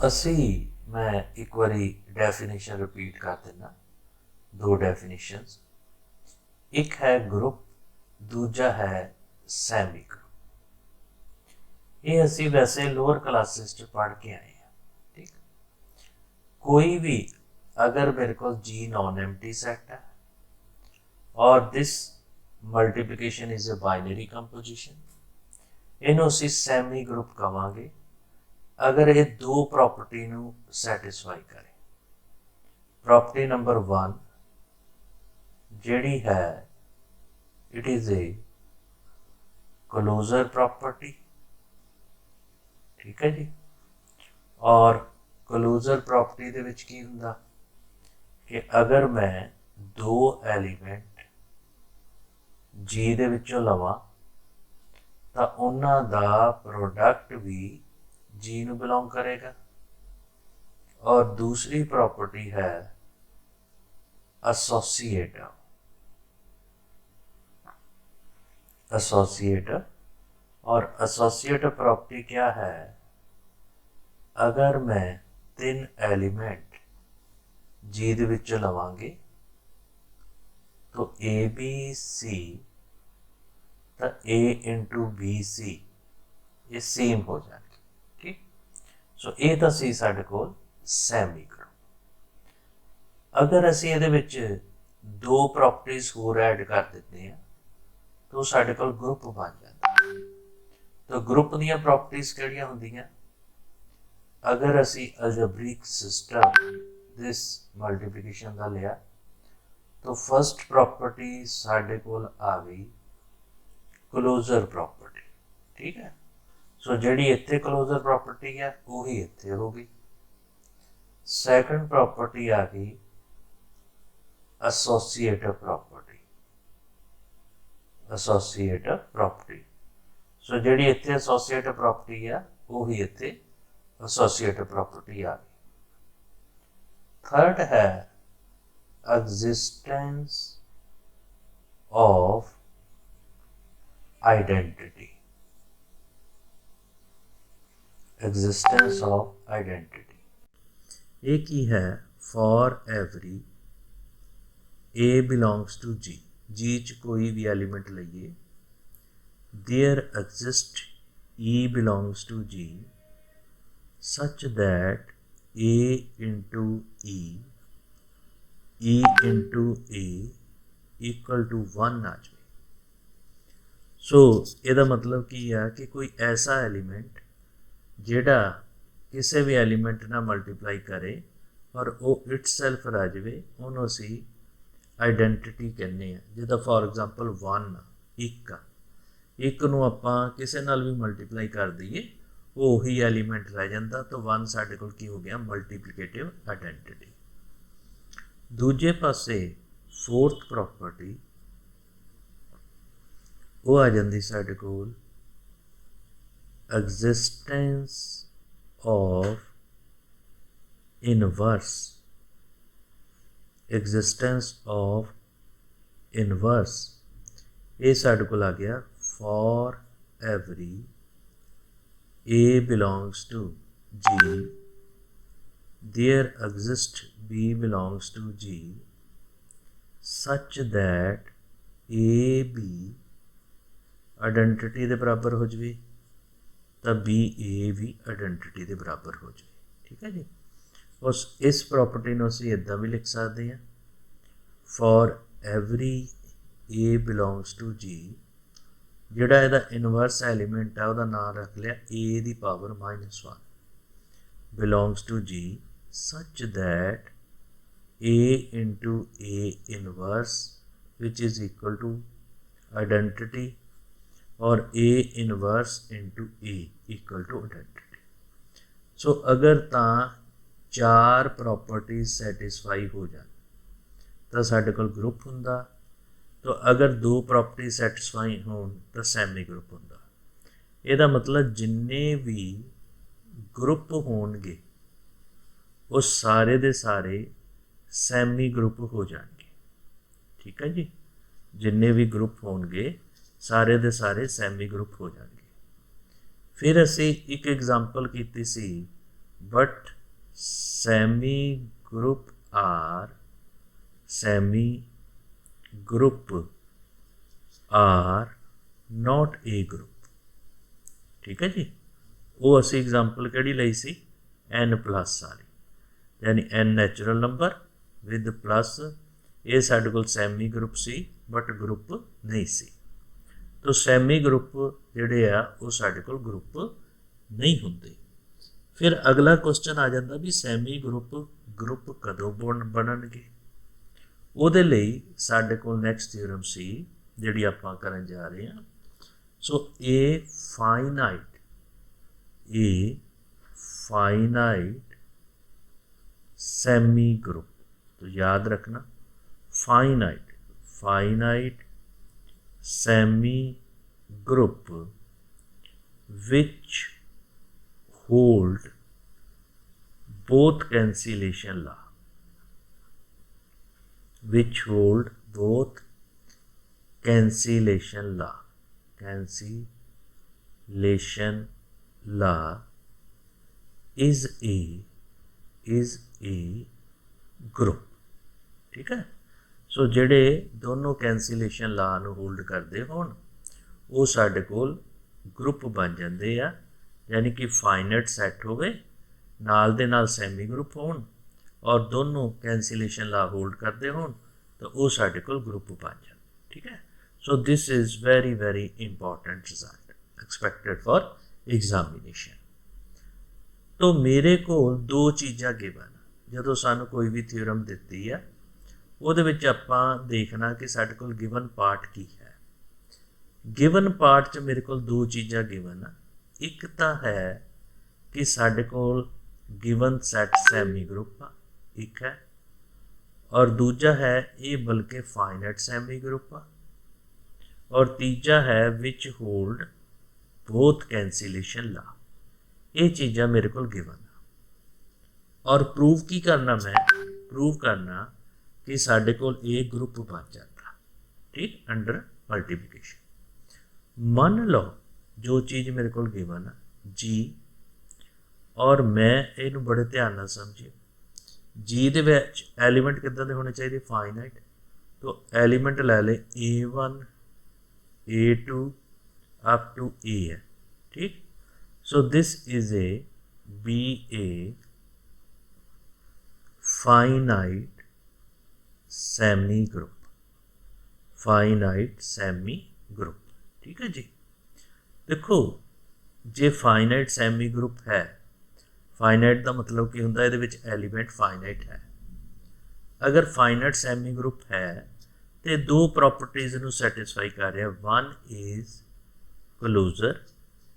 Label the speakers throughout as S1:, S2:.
S1: असी मैं एक बारी डेफिनेशन रिपीट कर देना। दो डेफिनेशंस, एक है ग्रुप, दूजा है सैमी ग्रुप। ये असी वैसे लोअर क्लासेस च पढ़ के आए हैं। ठीक, कोई भी अगर मेरे को जी नॉन एम्प्टी सेट है और this multiplication is a binary composition, इनू असी सैमी ग्रुप कवांगे अगर ये दो प्रॉपर्टी नू सैटिस्फाई करे। प्रॉपर्टी नंबर 1 जिहड़ी है it is a closure property. ठीक है जी। और क्लोजर प्रॉपर्टी दे विच की हुंदा कि अगर मैं दो एलीमेंट जी दे विचों लवां तां उन्हां दा प्रोडक्ट भी जी नू बिलोंग करेगा। और दूसरी प्रॉपर्टी है एसोसिएटिव। एसोसिएटिव और एसोसिएटिव प्रॉपर्टी क्या है? अगर मैं 3 एलीमेंट जी दे विच लवांगे तो ए बी सी तो ए इंटू बी सी ये सेम हो जाएगी। ठीक, सो ये तो सी साडे कोल सैमी ग्रुप। अगर असी इहदे विच दो प्रॉपर्टीज होर ऐड कर देते हैं तो साडे कोल ग्रुप बन जाता। तो ग्रुप दीयां प्रॉपर्टीज किहड़ियां हुंदियां? अगर असी अलजेब्रिक सिस्टम दिस मल्टीप्लिकेशन का लिया तो फर्स्ट प्रॉपर्टी साडे कोल आ गई क्लोजर प्रॉपर्टी। ठीक है, सो जिहड़ी इत्थे क्लोजर प्रॉपर्टी है वही इत्थे होगी। सैकंड प्रॉपर्टी आ गई एसोसिएटिव प्रॉपर्टी। एसोसिएटिव प्रॉपर्टी, सो जिहड़ी इत्थे एसोसिएटिव प्रॉपर्टी है वही इत्थे एसोसिएटिव प्रॉपर्टी आ गई। थर्ड है existence of identity. Existence of identity एक ही है for every a belongs to G. G च कोई भी एलिमेंट लईए, there exist e belongs to G such that a into e into a equal to 1 आ जाए। सो ਇਹਦਾ मतलब की है कि कोई ऐसा एलीमेंट ਜਿਹੜਾ किसी भी एलीमेंट ना मल्टीप्लाई करे और वो इटसैल्फ रह जाए ਉਹਨੂੰ ਅਸੀਂ आइडेंटिटी कहने हैं। जिदा फॉर एग्जाम्पल 1 एक नूं आपां किसी नाल भी मल्टीप्लाई कर दईए वो ही एलीमेंट रह जाता तो 1 साडे कोल की हो गया मल्टीप्लिकेटिव आइडेंटिटी। दूजे पासे फोर्थ प्रॉपर्टी वो आ जाती साडे कोल existence of inverse. Existence of inverse ये साडे कोल आ गया for every a belongs to G there exist b belongs to G such that A b identity के बराबर हो जाए तो बी ए भी आइडेंटिटी के बराबर हो जाए। ठीक है जी। उस इस प्रॉपर्टी को असीं इदां भी लिख सकते हैं for every a belongs to G, जिहड़ा इहदा इनवर्स एलीमेंट है उसका नाम रख लिया ए दी power -1 belongs to G such that a into a inverse which is equal to identity और a inverse into a equal to identity. So अगर तां 4 प्रॉपर्टीज सैटिस्फाई हो जाए तो साडे कोल ग्रुप हुंदा। तो अगर 2 प्रॉपर्टी सैटिस्फाई हो तो सैमी ग्रुप हुंदा। इहदा मतलब जिन्ने भी ग्रुप होणगे वो सारे दे सारे सैमी ग्रुप हो जाएंगे। ठीक है जी, जिन्ने भी ग्रुप होणगे सारे दे सारे सैमी ग्रुप हो जाएंगे। फिर असी एक एग्जाम्पल की सी but semi group are not a group। ठीक है जी। वो असी एग्जाम्पल किहड़ी लई सी n प्लस वाली, यानी n natural number with plus ये साडे कोल सैमी ग्रुप सी बट ग्रुप नहीं सी। तो सैमी ग्रुप जिहड़े आ वो साडे कोल ग्रुप नहीं हुंदे। फिर अगला क्वेश्चन आ जाता भी सैमी ग्रुप कदों बनणगे। ਉਹਦੇ ਲਈ ਸਾਡੇ ਕੋਲ ਨੈਕਸਟ ਥਿਊਰਮ ਸੀ ਜਿਹੜੀ ਆਪਾਂ ਕਰਨ ਜਾ ਰਹੇ ਹਾਂ। ਸੋ ए फाइनाइट सेमी ग्रुप, तो याद रखना finite semi group which hold both cancellation law, which hold both cancellation law is a group। ठीक है। सो जेडे दोनों कैंसिलेशन लॉ नूं होल्ड करते होण वो साडे कोल ग्रुप बन जाते हैं, यानी कि फाइनाइट सैट होवे नाल दे नाल सैमी ग्रुप होण और दोनों कैंसिलेशन लॉ होल्ड करते हो तो वो साडे कोल ग्रुप बन जाए। ठीक है। So this is very very important result expected for examination. तो मेरे को दो चीज़ां गिवन जो सानू कोई भी थ्योरम दिती है ਉਹਦੇ ਵਿੱਚ ਆਪਾਂ देखना कि साडे कोल गिवन पार्ट की है। गिवन पार्ट च मेरे को दो चीज़ां गिवन आ, एक तो है कि साडे कोल गिवन सैट सैमी ग्रुप आ, एक है, और दूजा है ये बल्कि फाइनाइट सैमी ग्रुप आ, और तीजा है which hold both cancellation law. ये चीज़ां मेरे को गिवन आ और प्रूव की करना, मैं प्रूव करना कि साडे कोल ए ग्रुप बन जाता। ठीक, अंडर मल्टीप्लिकेशन। मान लो जो चीज़ मेरे को गिवन आ जी, और मैं इनू बड़े ध्यान नाल समझिए, जी दे विच एलीमेंट किदां दे होने चाहिए फाइनाइट। तो एलीमेंट लै ले A1 A2 up to a है। ठीक, so this is a B a finite semi group, finite semi group. ठीक है जी। देखो जे फाइनाइट सैमी ग्रुप है, फाइनाइट का मतलब की होंदा, ये एलीमेंट फाइनाइट है। अगर फाइनाइट सैमी ग्रुप है तो दो प्रॉपर्टीज़ नूं सैटिस्फाई कर रहा, one is closer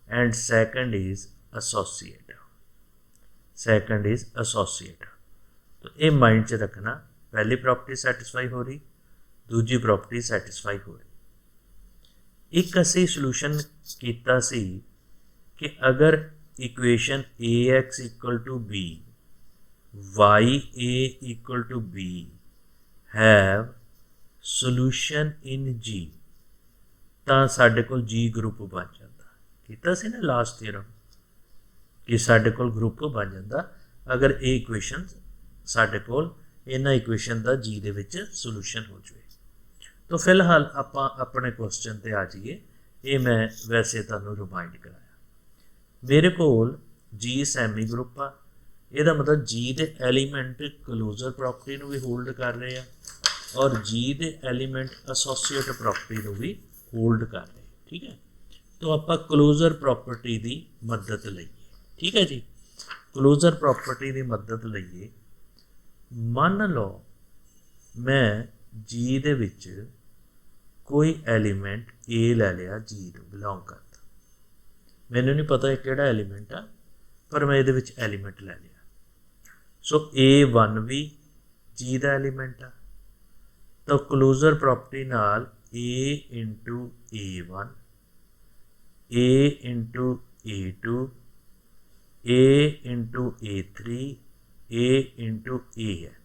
S1: and second is associate, second is associate. तो ये माइंड च रखना, पहली प्रॉपर्टी सैटिस्फाई हो रही, दूजी प्रॉपर्टी सैटिस्फाई हो रही। एक असी सलूशन किया सी कि अगर equation AX equal to B, YA equal to B have solution in G, तो साडे कोल G ग्रुप बन जाता। कीता सी ना लास्ट थ्योरम कि साडे कोल ग्रुप बन जाता अगर ये इक्वेशन साडे कोल इन्हां इक्वेशन का G दे विच सॉल्यूशन हो जाए। तो फिलहाल आपां अपने क्वेश्चन ते आ जाइए। ये मैं वैसे तुहानूं रिमाइंड कराया, मेरे कोल जी सैमी ग्रुप आ, यदा मतलब जी दे एलीमेंट क्लोजर प्रॉपर्टी नूं भी होल्ड कर रहे हैं और जी दे एलीमेंट एसोसीएट प्रॉपर्टी नूं भी होल्ड कर रहे हैं। ठीक है। तो आपां क्लोजर प्रॉपर्टी की मदद लईए। ठीक है जी। क्लोजर प्रॉपर्टी की मदद लईए। मान लो मैं जी दे विच कोई एलीमेंट ए लै लिया, जी नूं बिलोंग करता, मैनू नहीं पता किहड़ा एलीमेंट आ, पर मैं ये एलीमेंट लै लिया। सो A1 भी जी का एलीमेंट आ, तो क्लोजर प्रॉपर्टी नाल A into A1, A into A2, A into A3, A into AN,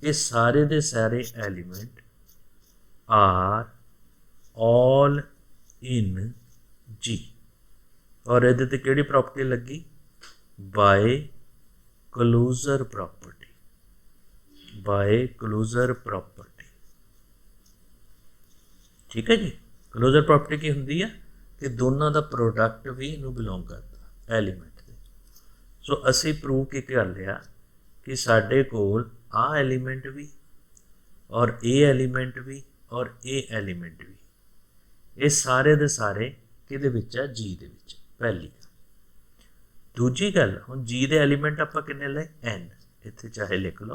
S1: ये सारे दे सारे element are all in G. और ये किहड़ी प्रॉपर्टी लगी, by closure property, by closure property. ठीक है जी। क्लोजर प्रॉपर्टी की होंगी है कि दोनों का प्रोडक्ट भी इनू बिलोंग करता एलीमेंट के। सो असी प्रूव की कर लिया कि साडे कोल आ एलीमेंट भी और ए एलीमेंट भी और ए एलीमेंट भी, ये सारे दे सारे किहदे विच है, जी दे विच। पहली गल। दूजी गल, हुण जी दे एलीमेंट आपां किन्ने लए, एन। इत्थे चाहे लिख लो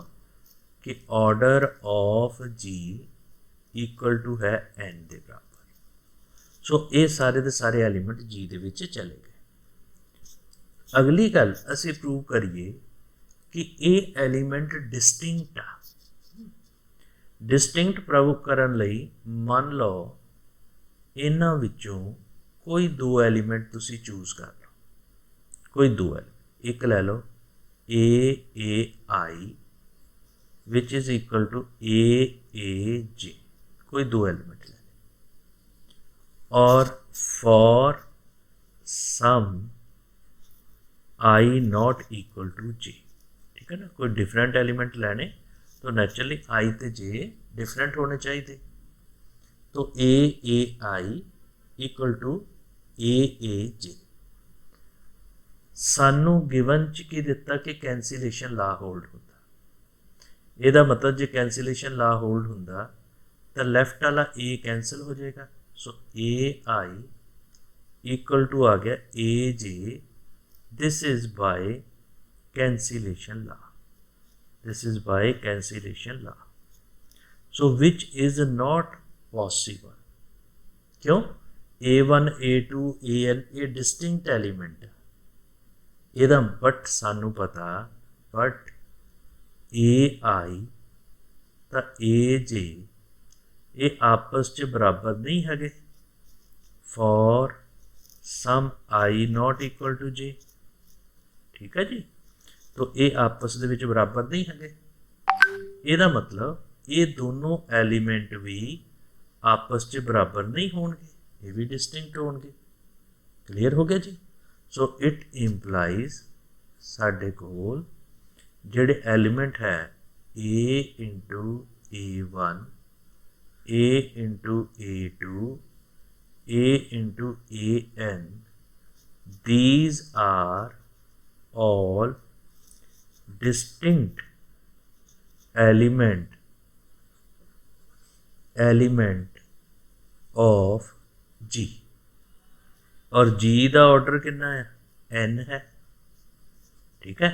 S1: कि order of G equal to है एन के बराबर। सो ये सारे दे सारे एलीमेंट जी दे विच चले गए। अगली गल असी प्रूव करिए कि ये एलीमेंट डिस्टिंक्ट आ। डिस्टिंक्ट प्रूव करन लई मान लो इन्हां विचों कोई दो एलीमेंट तुसी चूज कर लो, कोई दो एलीमेंट। एक लै लो a i which is equal to a j, कोई दो एलिमेंट लेने। और for some i not equal to j, ठीक है ना, कोई डिफरेंट एलिमेंट लेने तो नेचुरली आई तो जे डिफरेंट होने चाहिए। तो ए आई इक्वल टू ए जे। सानू गिवन च की दिता कि कैंसिलेशन ला होल्ड होता। ਇਹਦਾ मतलब जे कैंसिलेशन ला होल्ड होंदा तो लैफ्ट वाला ए कैंसल हो जाएगा। सो ए आई इक्वल टू आ गया a j. This is by cancellation law, this is by cancellation law. So which is not possible. क्यों? A1 A2 AN ये डिस्टिंक्ट एलीमेंट है ਇਹਦਾ, बट सानू पता बट ए आई तो ए जे ये आपस च बराबर नहीं है। For some i not equal to j, ठीक है जी। तो ये आपस दे विच बराबर नहीं है। ਇਹਦਾ मतलब ये दोनों एलीमेंट भी आपस च बराबर नहीं होंगे, ये भी डिस्टिंक्ट होंगे। क्लीयर हो गया जी। सो इट इंप्लाइज साडे कोल जेडे एलीमेंट है a into A1 a into A2 a into AN, these are all distinct element of G। और G का ऑर्डर कितना है, N है, ठीक है।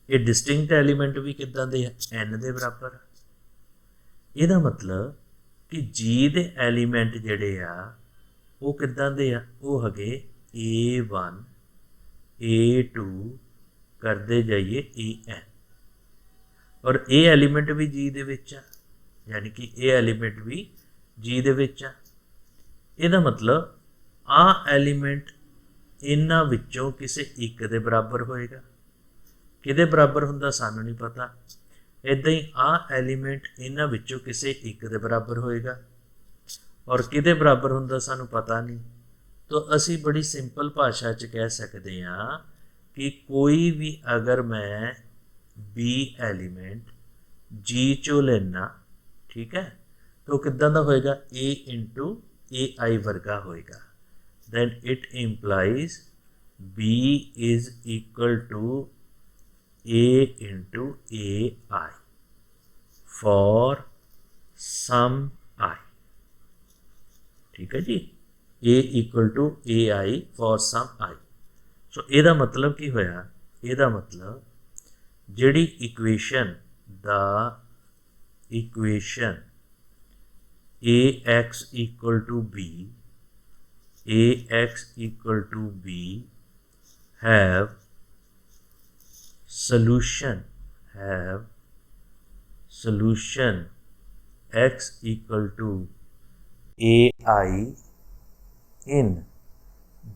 S1: ये डिस्टिंक्ट एलीमेंट भी किदां दे एन दे बराबर। ਇਹਦਾ मतलब कि जी दे एलीमेंट ਜਿਹੜੇ ਆ ਉਹ ਕਿਦਾਂ ਦੇ ਆ, ਉਹ ਹੈਗੇ A1 A2 ਕਰਦੇ ਜਾਈਏ AN। और ये एलीमेंट भी जी दे विच आ, यानी कि ये एलीमेंट भी जी दे विच आ। ਇਹਦਾ मतलब आ एलीमेंट इन्हां विचों किसी एक दे बराबर होएगा। किहदे बराबर हुंदा सानू नहीं पता। इदां ही आ एलीमेंट इन्हां विचों किसी एक दे बराबर होएगा और किहदे बराबर हुंदा सानू पता नहीं। तो असी बड़ी सिंपल भाषा च कह सकते हैं कि कोई भी अगर मैं बी एलीमेंट जी चो लेना, ठीक है, तो किदां दा होएगा, ए इंटू ए आई वर्गा होएगा। Then it implies B is equal to A into AI for some I, ठीक है जी। A equal to AI for some I। So ਇਹਦਾ मतलब की होया, ਇਹਦਾ मतलब ਜਿਹੜੀ इक्वेशन दा equation AX equal to B, AX equal to B have solution x equal to AI in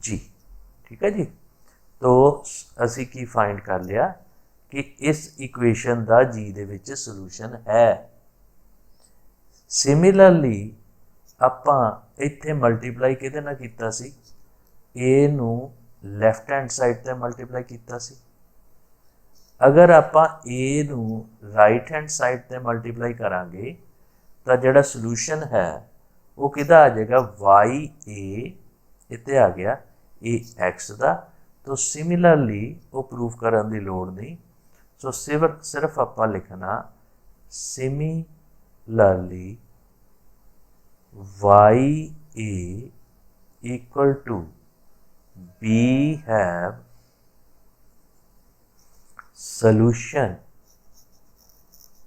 S1: G, ठीक है जी। तो असी की फाइंड कर लिया कि इस इक्वेशन का जी दे विच सॉल्यूशन है। सिमिलरली आपां इत्थे मल्टीप्लाई किहदे नाल कीता सी, ए नू लैफ्ट हैंड साइड ते मल्टीप्लाई कीता सी अगर आप ए नू राइट हैंड साइड ते मल्टीप्लाई करांगे तो जिहड़ा सोल्यूशन है वो किहदा आ जाएगा वाई ए, इत्ते आ गया ए एक्स का। तो सिमिलरली वो प्रूफ करने की लोड़ नहीं। सो सिर्फ आप लिखना similarly y a equal to b have solution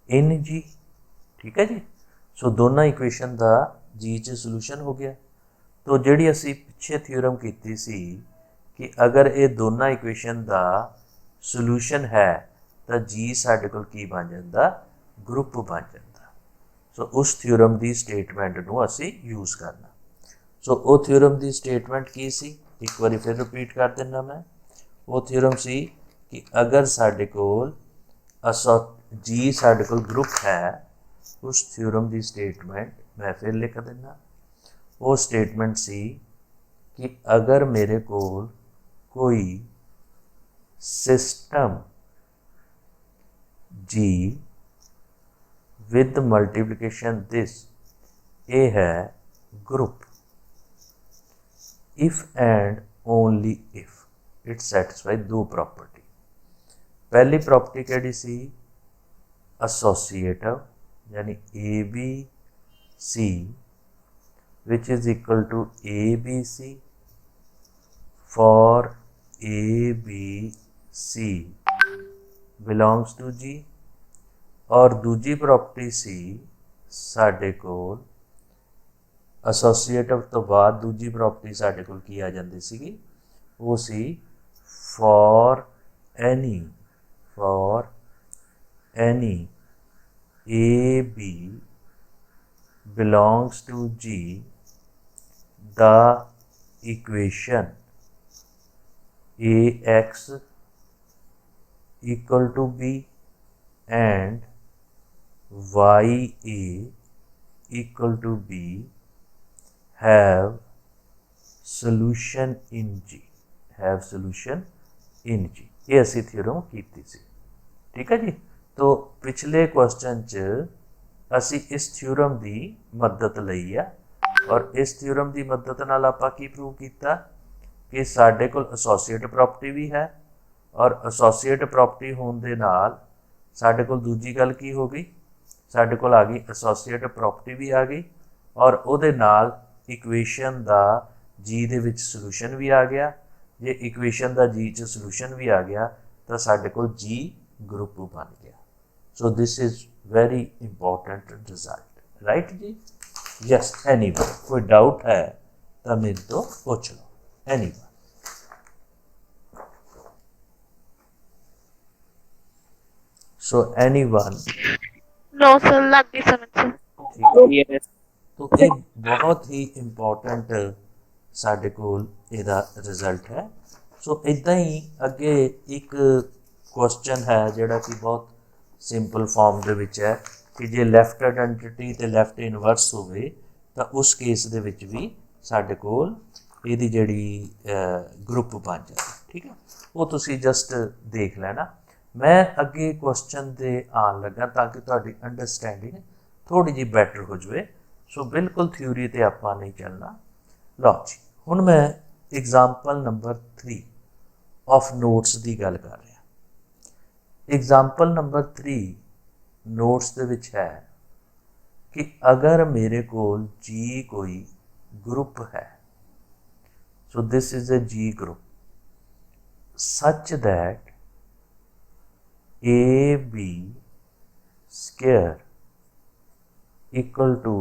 S1: in G. ठीक है जी। सो दोनों इक्वेशन का जी च सोल्यूशन हो गया। तो जिहड़ी असी पिछे थ्योरम की सी कि अगर ये दोनों इक्वेशन का सोल्यूशन है तो जी साडे कोल की बन जाता, ग्रुप बन जाता। सो उस थ्योरम की स्टेटमेंट नूं असी यूज़ करना। सो वो थ्योरम की स्टेटमेंट की सी, एक बार फिर रिपीट कर देना मैं। वो थ्योरम सी कि अगर साडे कोल जी साडे कोल ग्रुप है, उस थ्योरम की स्टेटमेंट मैं फिर लिख देना। वो स्टेटमेंट सी कि अगर मेरे कोल कोई system G with multiplication this ए है group if and only if it satisfy दो प्रॉपर्टी। पहली प्रॉपर्टी केड़ी सी एसोसिएटिव, यानी a b c which is equal to ABC for ABC belongs to G। और दूजी प्रॉपर्टी सी साडे कोल एसोसिएटिव तो बाद दूजी प्रॉपर्टी साडे कोल की आ जाती सी, वो सी for any a b belongs to G the equation AX equal to B and YA equal to B have solution in G, have solution in G। ये असी थ्योरम की सी। ठीक है जी। तो पिछले क्वेश्चन च असी इस थ्योरम की मदद लई है और इस थ्योरम की मदद नाल आपां की प्रूव किया कि साडे कोल एसोसिएट प्रॉपर्टी भी है और एसोसिएट प्रॉपर्टी होने दे नाल साडे कोल दूजी गल की हो गई, साडे कोल आ गई एसोसिएट प्रॉपर्टी भी आ गई और उहदे नाल इक्वेशन का जी दे विच सोल्यूशन भी आ गया। जे इक्वेशन का जी च सोल्यूशन भी आ गया तो साडे कोल जी ग्रुप बन गया। So this is very important result, right जी। यस, एनीवन कोई डाउट है तो मेरे तो पूछ लो, anyone. So anyone?
S2: No sir, लग गई समझ।
S1: ठीक है। तो ये बहुत ही इंपॉर्टेंट साडे कोल इहदा रिजल्ट है। सो इदां ही अगे एक क्वेश्चन है जिहड़ा कि बहुत सिंपल फॉर्म दे विच है कि जे लैफ्ट आइडेंटिटी ते लैफ्ट इनवर्स होवे तो उस केस दे विच भी साडे कोल इहदी जिहड़ी ग्रुप बन जाए। ठीक है, वो तुसी जस्ट देख लेना। मैं अगे क्वेश्चन दे आन लगा ताकि तुहाडी अंडरस्टैंडिंग थोड़ी जी बैटर हो जाए। सो बिल्कुल थ्योरी ते आपां नहीं चलना। लो जी, हुण मैं एग्जाम्पल नंबर 3 ऑफ नोट्स की गल कर रहा। एग्जाम्पल नंबर 3 नोट्स दे विच है कि अगर मेरे कोल जी कोई ग्रुप है, so this is a G group such that A B square equal to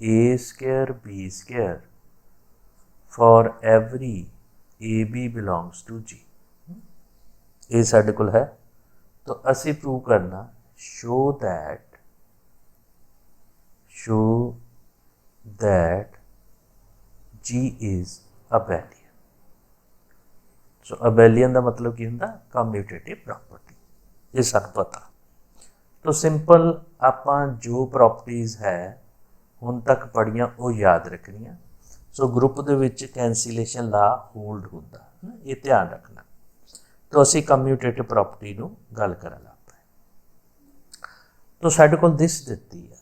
S1: a square b square for every ab belongs to g। ये साडे कोल है तो असी प्रूव करना show that g is abelian। So abelian का मतलब की होंदा कम्यूटेटिव प्रॉपर्टी, ये सानू पता। तो सिंपल आपां जो प्रॉपर्टीज़ है हुण तक पढ़ियां वो याद रखनियां। सो ग्रुप दे विच कैंसीलेशन ला होल्ड होंदा, ये ध्यान रखना। तो असी कम्यूटेटिव प्रॉपर्टी नूं गल करन लग पए। तो साडे कोल दिस दित्ती है,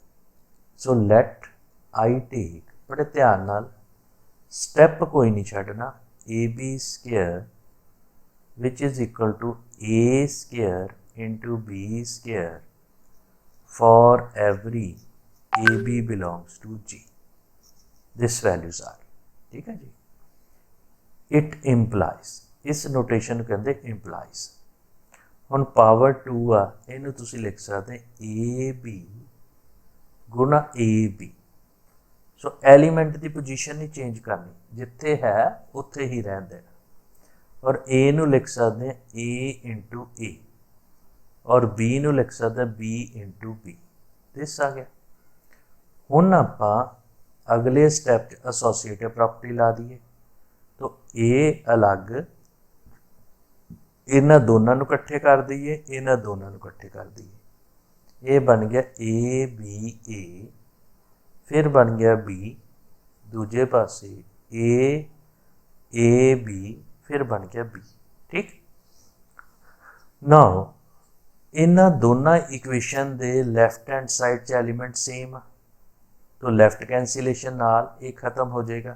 S1: सो लैट आई टेक, बड़े ध्यान नाल स्टैप कोई नहीं छड्डना, A B square which is equal to A square into B square for every A B belongs to G, this values are, ठीक है जी। इट इंप्लाइज, इस नोटेशन कहते इंप्लाइज। हुण पावर 2 आ, इनू तुसी लिख सकते ए बी गुणा ए बी। सो एलीमेंट की पोजीशन नहीं चेंज करनी, जिथे है उत्थे ही रहन देना। और ए नू लिख सकते हैं ए इंटू ए, और बी नू लिख सकते हैं बी इंटू बी, दिस आ गया। हुण आपां अगले स्टैप एसोसीएटिव प्रॉपर्टी ला दीए, तो ए अलग इन्हां दोनों नूं इकट्ठे कर दईए, इन्हां दोनों नूं इकट्ठे कर दईए। ये बन गया ए बी ए, फिर बन गया बी, दूजे पासे ए बी, फिर बन गया बी, ठीक। नाउ इन्हां दोनों इक्वेशन दे लैफ्ट हैंड साइड च एलीमेंट सेम आ, तो लैफ्ट कैंसिलेशन नाल ये खत्म हो जाएगा।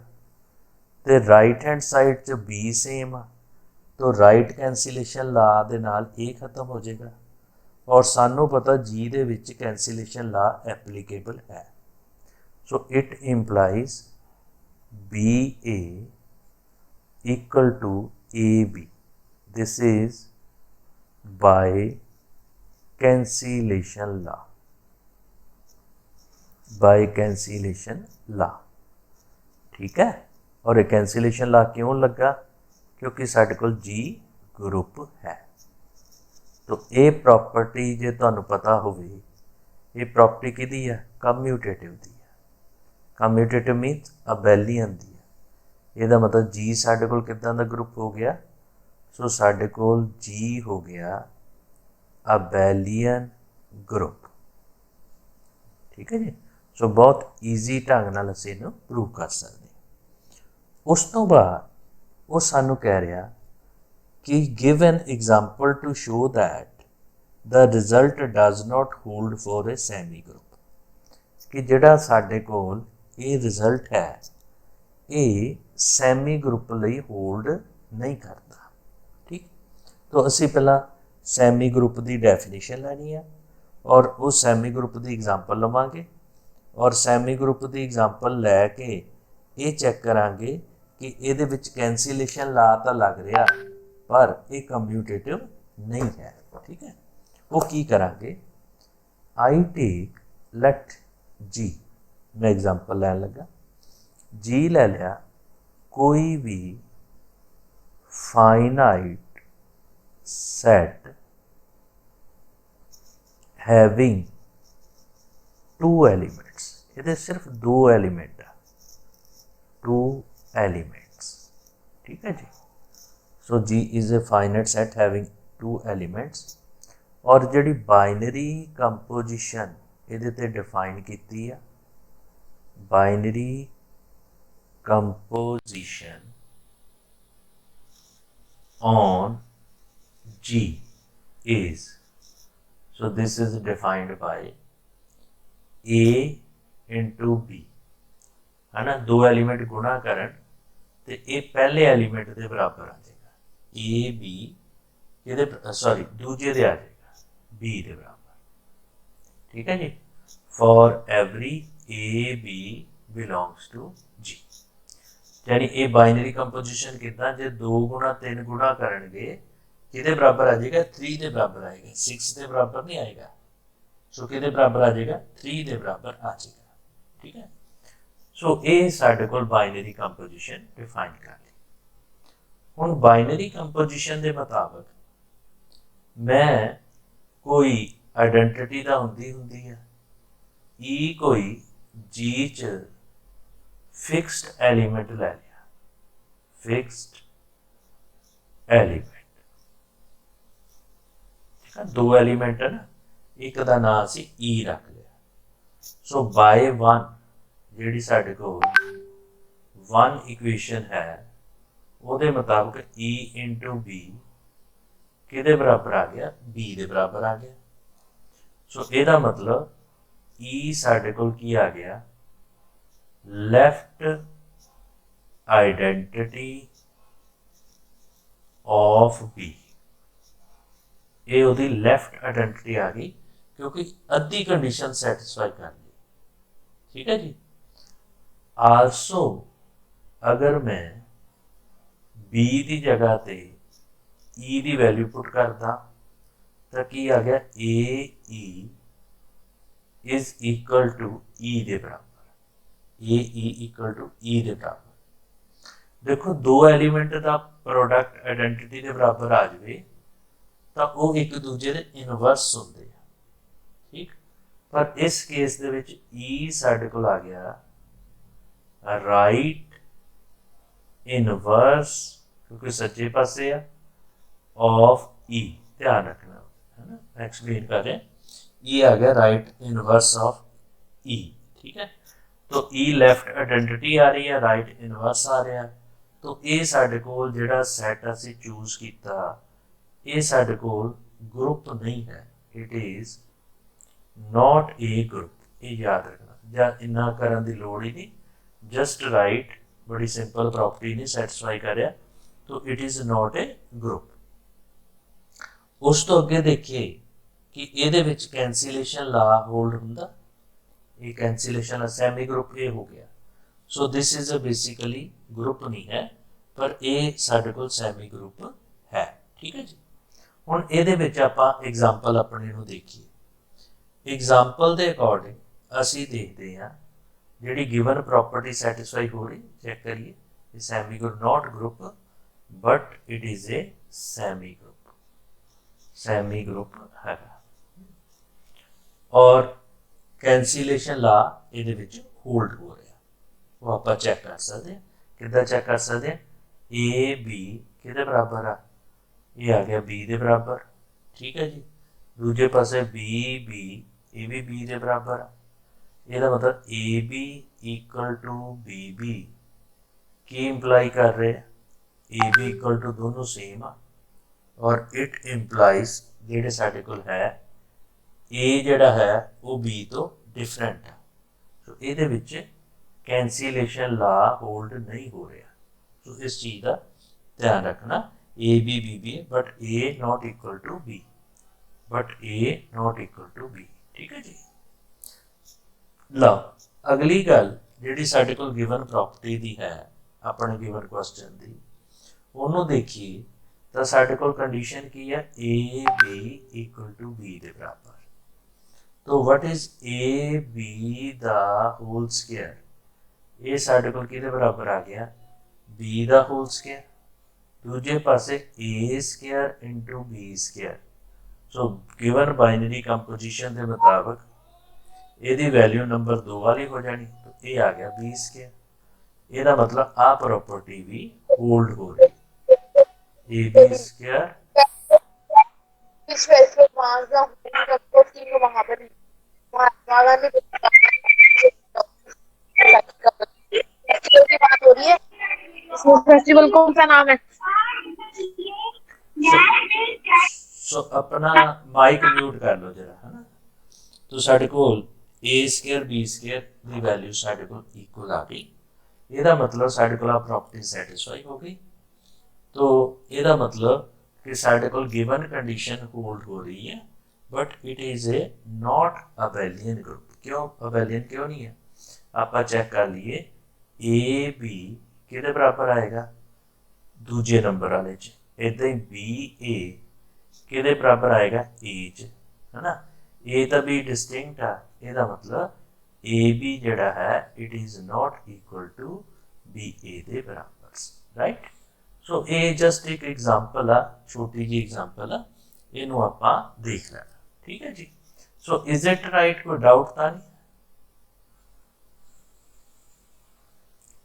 S1: तो राइट हैंड साइड च बी सेम आ, तो राइट कैंसिलेशन ला दे नाल ये खत्म हो जाएगा। और सानू पता जी दे विच कैंसिलेशन ला एप्लीकेबल है। So it implies b a equal to a b, this is by cancellation law, by cancellation law, ठीक है। और ये कैंसिलेशन ला क्यों लगा, क्योंकि साडे कोल जी ग्रुप है। तो ये प्रॉपर्टी जे तुहानू पता होवे, ये प्रॉपर्टी किहदी है, कम्यूटेटिव दी है। कम्यूटेटिव मीनस अबेलियन दी है। ਇਹਦਾ मतलब जी साडे कोल किदां दा ग्रुप हो गया, सो साडे कोल जी हो गया अबेलियन ग्रुप, ठीक है जी। सो बहुत ईजी ढंग नाल असीं इहनूं प्रूव कर सकते हैं। उस तो बाद वो सानू कह रहा कि give an example to show that the result does not hold for a semi group, कि जिहड़ा साडे कोल ये रिजल्ट है ये सैमी ग्रुप लई होल्ड नहीं करता, ठीक। तो असी पहला सैमी ग्रुप की डेफिनेशन लैनी है, और उस सैमी ग्रुप की एग्जाम्पल लवांगे, और सैमी ग्रुप की एग्जाम्पल लैके ये चैक करांगे कि ये विच कैंसिलेशन ला तो लग रहा पर यह कम्यूटेटिव नहीं है, ठीक है। वो की करांगे, आई टेक लेट जी, मैं एग्जाम्पल लैन लगा, जी ले लिया कोई भी finite set having two elements, ये सिर्फ दो एलिमेंट है, टू एलिमेंट्स, ठीक है जी। So G is a finite set having two elements. और जिहड़ी बाइनरी कंपोजिशन ये ते डिफाइन की है, binary composition on G is, so this is defined by a into b, है ना। दो एलीमेंट गुणा करन तो ये पहले एलीमेंट के बराबर आ जाएगा, ए बी ये सॉरी दूजे दे आ जाएगा बी के बराबर, ठीक है जी। For every A B belongs to G, यानी ये बाइनरी कंपोजिशन कितना, जो 2 गुणा 3 गुणा करनगे किहदे बराबर आ जाएगा, 3 के बराबर आएगा, 6 के बराबर नहीं आएगा। सो किहदे बराबर आ जाएगा, 3 के बराबर आ जाएगा, ठीक है। सो ये साडे कोल बाइनरी कंपोजिशन डिफाइन कर ली। हुण बाइनरी कंपोजिशन के मुताबिक मैं कोई आइडेंटिटी तो होंदी है, ई कोई जी च फिक्सड एलीमेंट ले लिया, फिक्सड एलीमेंट, ठीक है। 2 एलीमेंट है ना, एक का नाम असी ई रख लिया। सो बाय 1 जिहड़ी साडे कोल 1 इक्वेशन है, ਉਹਦੇ ਮੁਤਾਬਕ E इंटू बी किहदे बराबर आ गया, बी दे बराबर आ गया। सो ਇਹਦਾ मतलब E ਸਾਡੇ ਕੋਲ ਕੀ ਆ ਗਿਆ, ਲੈਫਟ ਆइडेंटिटी ऑफ बी। ये ਉਹਦੀ ਲੈਫਟ ਆइडेंटिटी आ गई क्योंकि अद्धी कंडीशन सैटिस्फाई कर ली। ठीक है जी। आल्सो अगर मैं बी की जगह ते ई की वैल्यू पुट करदा तो की आ गया, ए ई इज इक्वल टू ई के बराबर, ए ई इक्वल टू ई के बराबर। देखो दो एलीमेंट का प्रोडक्ट आइडेंटिटी के बराबर आ जाए तो वो एक दूजे के इनवर्स होंगे। ठीक, पर इस केस दे विच ई साडे कोल आ गया राइट इनवर्स, क्योंकि सच्चे पासे आ, ऑफ ई। ध्यान रखना है ना, मैं एक्सप्लेन कर रहा। ई आ गया राइट इनवर्स ऑफ ई। ठीक है, तो ई लैफ्ट आइडेंटिटी आ रही है, राइट इनवर्स आ रहा है। तो ये साडे कोल जिहड़ा सैट असीं चूज कीता, ये साडे कोल ग्रुप नहीं है, it is not a group. ये याद रखना, या इन्ना करन दी लोड़ ही नहीं, जस्ट राइट, बड़ी सिंपल प्रॉपर्टी नहीं सैटिस्फाई कर रहा, तो it is not a group. उस तो अगे देखिए कि ये विच कैंसिलेशन ला होल्ड हुंदा, ये कैंसिलेशन ला सैमी ग्रुप ये हो गया। So this is a basically group नहीं है, पर ये साडे कोल सैमी ग्रुप है। ठीक है जी। हुण इहदे विच आपां एग्जाम्पल अपने नूं देखिए। एग्जाम्पल के अकॉर्डिंग असीं देखते हैं जिहड़ी गिवन प्रॉपर्टी सैटिस्फाई हो रही, चेक करिए। Semi group not group but it is a semi group, semi group है। और कैंसिलेशन ला इहदे विच होल्ड हो रहा, वो आप चैक कर सकते हैं। किदा चैक कर सकते हैं, ए बी किहदे बराबर आ, ये आ गया बी दे बराबर। ठीक है जी। दूजे पासे बी बी, ये भी बी दे बराबर आ। ਇਹਦਾ मतलब A B equal to B B की इंप्लाई कर रहे हैं, ए बी इक्वल टू दोनों सेम आ, और इट इंप्लाइज जेडे साडे कोल है ए जेड़ा है वो बी तो डिफरेंट है। सो ਇਹਦੇ ਵਿੱਚ कैंसिलेशन ला होल्ड नहीं हो रहा। सो इस चीज़ का ध्यान रखना, A B B B but A not equal to B, but A not equal to B. ठीक है जी। लो अगली गल जिहड़ी साडे कोल गिवन प्रॉपर्टी दी है, अपने गिवन क्वेश्चन दी, उन्होंने देखिए तो साडे कोल कंडीशन की है, A B equal to b दे बराबर। तो वट इज ए बी दा होल स्केयर, ये साडे कोल किहदे बराबर आ गया, बी दा होल स्केयर। दूजे पासे a square into B square. So given binary composition के मुताबिक ਇਹਦੀ वैल्यू नंबर 2 वाली हो जानी, तो ये आ गया बी स्केयर। ਇਹਦਾ मतलब आ प्रॉपर्टी भी होल्ड हो रही, ए बी स्केयर
S2: फेस्टिवल कौन सा नाम है?
S1: सो अपना माइक म्यूट कर लो जरा, है ना। तो साडे कोल ए स्केयर बी स्केयर की वैल्यू साडे कोल इक्वल आ गई। ਇਹਦਾ मतलब साडे कोल प्रॉपर्टी सैटिस्फाई हो गई। तो ਇਹਦਾ मतलब कि साडे कोल गिवन कंडीशन होल्ड हो रही है, but it is A not abelian group. क्यों अबेलियन क्यों नहीं है, आप चेक कर लिए। ए बी किहदे बराबर आएगा, दूजे नंबर वाले च। इदां ही बी ए किहदे बराबर आएगा, ए च, है ना। ए तो बी डिस्टिंक्ट है, ਇਹਦਾ मतलब ए बी जिहड़ा है it is not equal to B a दे बराबर, राइट। सो ये जस्ट एक एग्जाम्पल आ, छोटी जी एग्जाम्पल आ, इनू आपां देख लेना। ठीक है जी। सो इज इट राइट, कोई डाउट तो नहीं?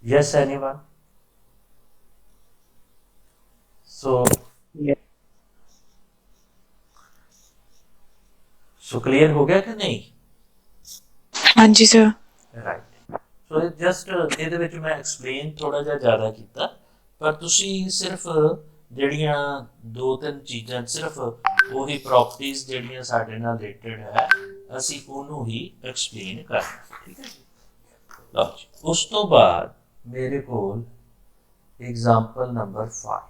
S1: Yes anyone? So so clear हो गया कि नहीं?
S3: हाँ जी सर।
S1: राइट। सो जस्ट ਇਹਦੇ ਵਿੱਚ ਮੈਂ ਐਕਸਪਲੇਨ ਥੋੜਾ ਜਿਹਾ ਜ਼ਿਆਦਾ ਕੀਤਾ, ਪਰ ਤੁਸੀਂ ਸਿਰਫ ਜਿਹੜੀਆਂ ਦੋ ਤਿੰਨ ਚੀਜ਼ਾਂ ਸਿਰਫ ਉਹੀ ਪ੍ਰੋਪਰਟੀਜ਼ ਜਿਹੜੀਆਂ ਸਾਡੇ ਨਾਲ ਰਿਲੇਟਡ ਹੈ ਅਸੀਂ ਉਹਨੂੰ ਹੀ ਐਕਸਪਲੇਨ ਕਰਨਾ। ਠੀਕ ਹੈ ਜੀ। ਲਓ ਜੀ, ਉਸ ਤੋਂ ਬਾਅਦ ਮੇਰੇ ਕੋਲ example number 5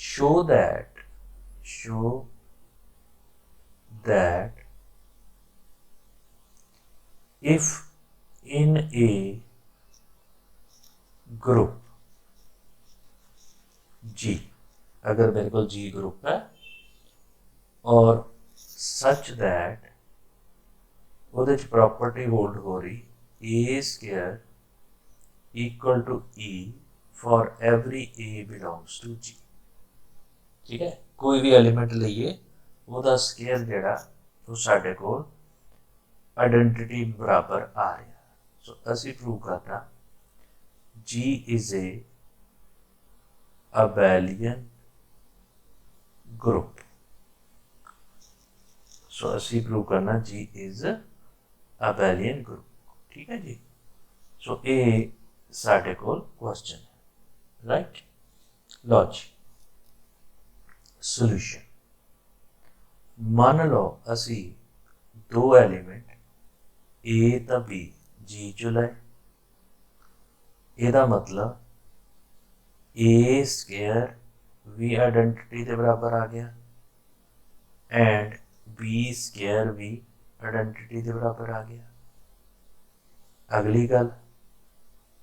S1: show that if in a group G, अगर मेरे को G ग्रुप है और such that ਉਹਦੇ ਚ प्रॉपर्टी होल्ड हो रही a square equal to E for every A belongs to G। ठीक है, कोई भी एलिमेंट लईए ਉਹਦਾ स्केयर ਜਿਹੜਾ ਉਹ ਸਾਡੇ ਕੋਲ आइडेंटिटी बराबर आ रहा। सो ਅਸੀਂ प्रूव करना G is a abelian group। सो ਅਸੀਂ प्रूव करना G is abelian group। ठीक है जी। सो ये साढ़े कोल क्वेश्चन है, राइट। लो जी, सोल्यूशन। मान लो असी दो एलिमेंट ए तो बी जी चो लाए, ਇਹਦਾ मतलब ए स्केयर भी आइडेंटिटी के बराबर आ गया एंड बी स्केयर भी आइडेंटिटी के बराबर आ गया। अगली गल,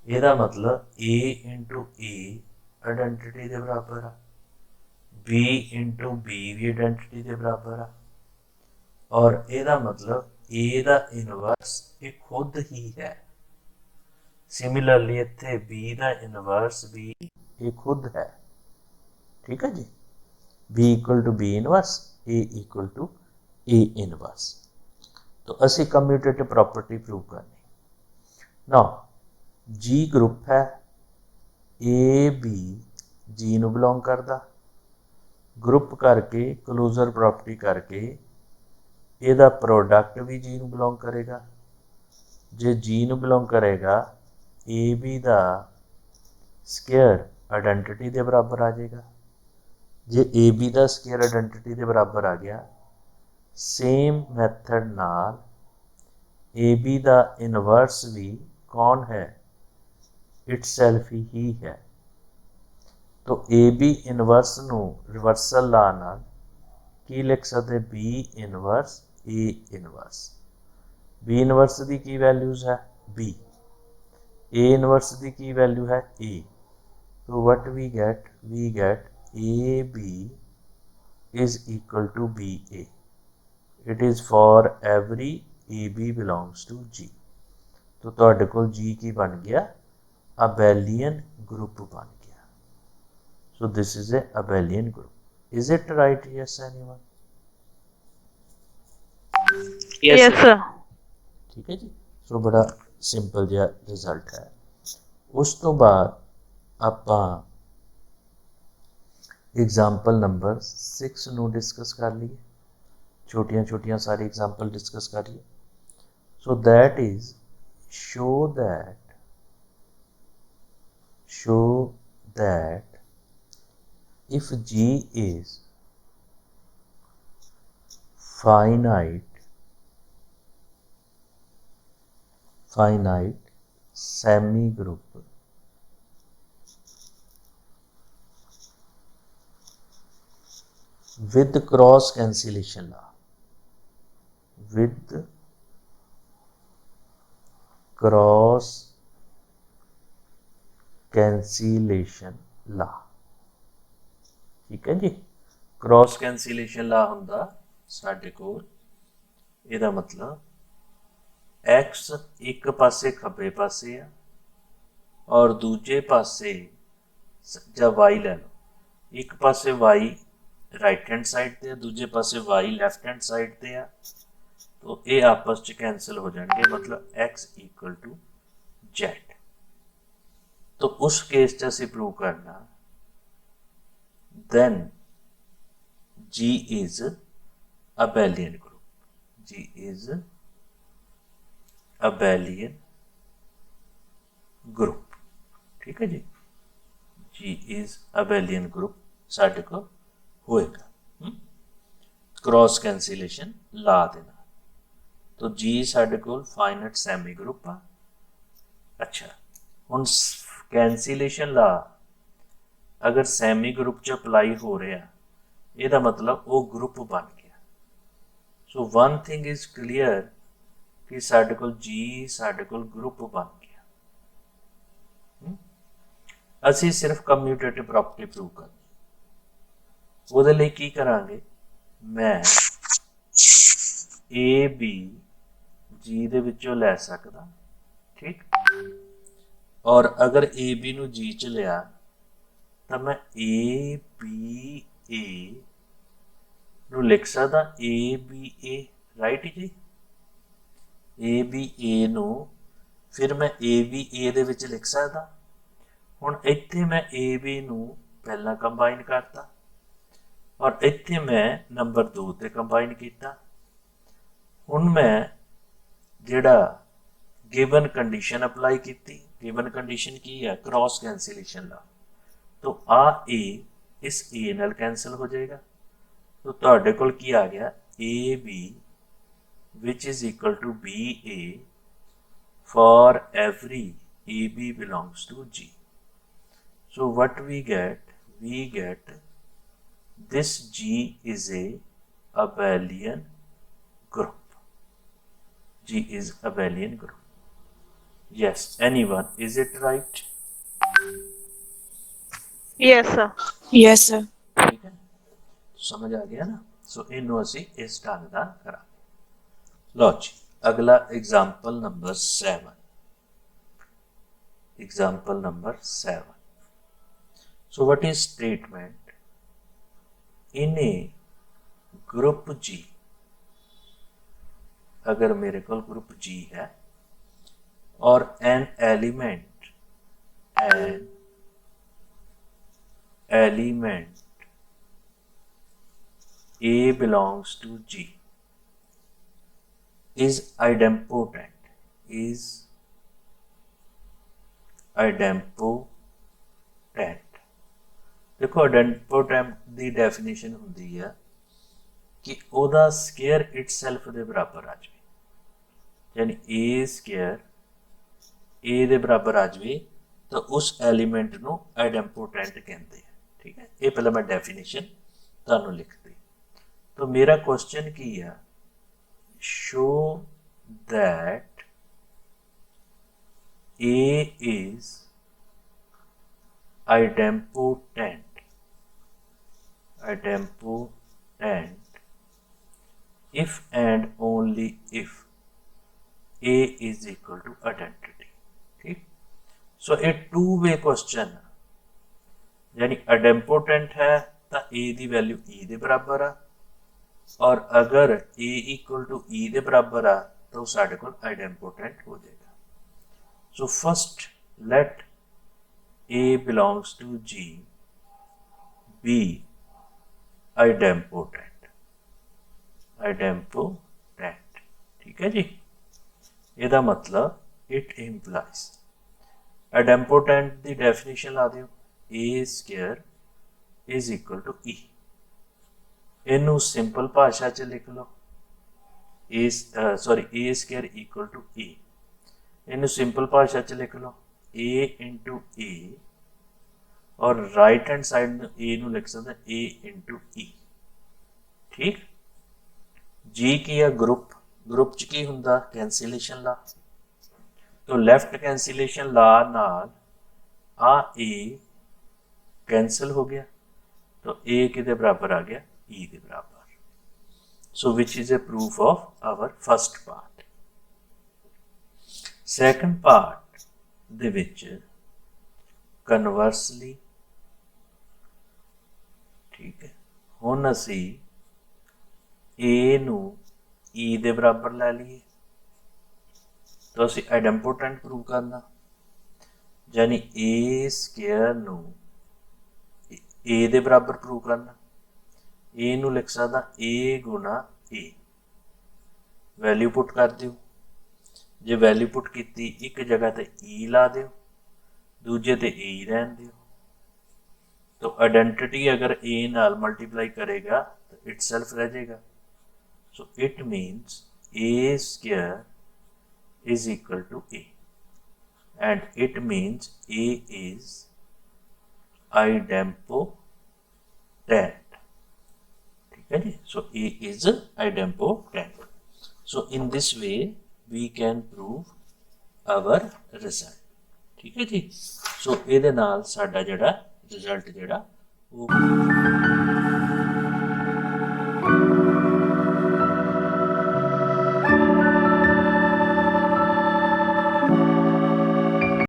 S1: ਇਹਦਾ मतलब A इंटू ए आइडेंटिटी के बराबर आ, B इंटू बी भी आइडेंटिटी के बराबर आ, और ਇਹਦਾ मतलब A का इनवर्स ये खुद ही है। सिमिलरली इत्थे B का इनवर्स भी ये खुद है। ठीक है जी। B equal to B inverse, A equal to A inverse. तो असी कम्यूटेटिव प्रॉपर्टी प्रूव करनी। नाउ जी ग्रुप है, ए बी जी नूं बिलोंग करता, ग्रुप करके क्लोजर प्रॉपर्टी करके ਇਹਦਾ प्रोडक्ट भी जी नूं बिलोंग करेगा। जे जी नूं बिलोंग करेगा ए बी का स्केयर आइडेंटिटी के बराबर आ जाएगा। जे ए बी का स्केयर आइडेंटिटी के बराबर आ गया, सेम मैथड नाल ए बी का इनवर्स भी कौन है, इटसेल्फ ही है। तो ए बी इनवर्स नू रिवर्सल ला नाल की लिख सकते, B inverse A inverse. B inverse की की वैल्यूज है बी, ए इनवर्स की की वैल्यू है ए। तो what we get a b is equal to B a. It is for every A B belongs to G. तो तुहाडे कोल जी की बन गया, abelian group बन गया। So this is a abelian group. Is it right? Yes, anyone?
S2: Yes, sir.
S1: ठीक है जी। सो बड़ा सिंपल जिहा रिजल्ट है। उस तो बाद आपां एग्जाम्पल नंबर 6 नूं डिस्कस कर लीए। छोटियां छोटियां सारी एग्जाम्पल डिस्कस करिए। So that is show that if G is finite semi group with cross cancellation law, with cross कैंसीलेशन ला। ठीक है जी। क्रॉस कैंसीलेशन ला हुंदा साडे कोल, ਇਹਦਾ मतलब x एक पासे खब्बे पासे आ और दूजे पासे ਜਾਂ y ਲੈ ਲਓ, एक पासे y राइट हैंड साइड ਤੇ दूजे पासे y लैफ्ट हैंड साइड ਤੇ आ। तो ये आपस च कैंसल हो जाएंगे, मतलब x इक्वल टू z। तो उस केस च असीं प्रूव करना then G is abelian group। G is abelian group। ठीक है जी। G is abelian group साढ़े को होएगा क्रॉस कैंसिलेशन ला देना। तो G साढ़े को फाइनाइट सैमी ग्रुप आ। अच्छा हुण कैंसिलेशन ला अगर सैमी ग्रुप च अपलाई हो रहा ਇਹਦਾ मतलब वो ग्रुप बन गया। So one thing is clear कि साढ़े को G साढ़े को ग्रुप बन गया। ਅਸੀਂ सिर्फ कम्यूटेटिव प्रॉपर्टी प्रूव करनी। ਉਹਦੇ ਲਈ ਕੀ ਕਰਾਂਗੇ मैं ए बी जी ਦੇ ਵਿੱਚੋਂ ਲੈ ਸਕਦਾ ठीक और अगर ए बी ਨੂੰ G ਚ ਲਿਆ ਤਾਂ मैं ए बी ए ਨੂੰ ਲਿਖ ਸਕਦਾ ए बी ए राइट जी। ए बी ए ਨੂੰ ਫਿਰ मैं ए बी ए ਦੇ ਵਿੱਚ ਲਿਖ ਸਕਦਾ। ਹੁਣ ਇੱਥੇ मैं ए बी ਨੂੰ ਪਹਿਲਾਂ ਕੰਬਾਈਨ ਕਰਤਾ और ਇੱਥੇ मैं ਨੰਬਰ 2 ਤੇ ਕੰਬਾਈਨ ਕੀਤਾ। ਹੁਣ मैं ਜਿਹੜਾ गिवन कंडीशन अप्लाई की। गिवन कंडीशन की है क्रॉस कैंसिलेशन ला। तो आ ए इस ए नाल कैंसल हो जाएगा। तो तुहाडे कोल की आ गया A B which is equal to B A for every A B belongs to G. So what we get this G is a abelian group। G is abelian group। Yes, anyone, is it right?
S2: Yes, sir.
S3: Yes, sir.
S1: ठीक है समझ आ गया ना। सो इनू असी इस ढंग का करा। लो जी अगला example number 7। Example number 7। So what is statement in A group G। अगर मेरे को ग्रुप G है और an element A belongs to G is idempotent देखो idempotent की डेफिनेशन होंगी है कि ਉਹਦਾ स्केयर इटसेल्फ ਦੇ बराबर आ जाए यानी ए स्केयर ए ਦੇ बराबर आ जाए तो उस एलीमेंट ਨੂੰ आइडेम्पोटेंट कहते हैं। ठीक है ये पहले मैं डेफिनेशन ਤੁਹਾਨੂੰ लिख दी। तो मेरा क्वेश्चन की है show that A is idempotent if and only if A is equal to identity। ठीक सो ये टू वे क्वेश्चन यानी आइडेम्पोटेंट है तो A की वैल्यू E के बराबर आ और अगर A इक्वल टू E के बराबर आ तो साढ़े को आइडेम्पोटेंट हो जाएगा। So first let A belongs to G be idempotent. ठीक है जी ਇਹਦਾ मतलब इट इंप्लाइज आइडेम्पोटेंट की डेफिनेशन ला दियो A square is equal to E. इनू सिंपल भाषा च लिख लो A square equal to E. इनू सिंपल भाषा च लिख लो ए इंटू ए और राइट हैंड साइड ए नू लिख सकते ए इंटू ई। ठीक जी की है ग्रुप च की हुंदा कैंसिलेशन ला। तो लैफ्ट कैंसिलेशन ला नाल आ ए कैंसल हो गया तो ए किदे बराबर आ गया ई के बराबर। So which is a proof of our first part. Second part दे विच कन्वर्सली ठीक है हुण असी ए नू ई दे बराबर लै लीए तो असी आइडेम्पोटेंट प्रूव करना यानी ए स्केयर नू ए दे बराबर प्रूव करना। ए नू लिख सकदा ए गुना ए वैल्यू पुट कर दिओ। जे वैल्यू पुट की एक जगह ते ई ला दिओ दूजे ते ए ही रहन दिओ। तो आइडेंटिटी अगर ए नाल मल्टीप्लाई करेगा तो इट सेल्फ रह जाएगा। So it means a square is equal to a and it means a is idempotent। ठीक है जी। So a is idempotent। So in this way we can prove our result. ठीक है जी। सो ਇਹਦੇ ਨਾਲ ਸਾਡਾ ਜਿਹੜਾ ਰਿਜ਼ਲਟ ਜਿਹੜਾ ਉਹ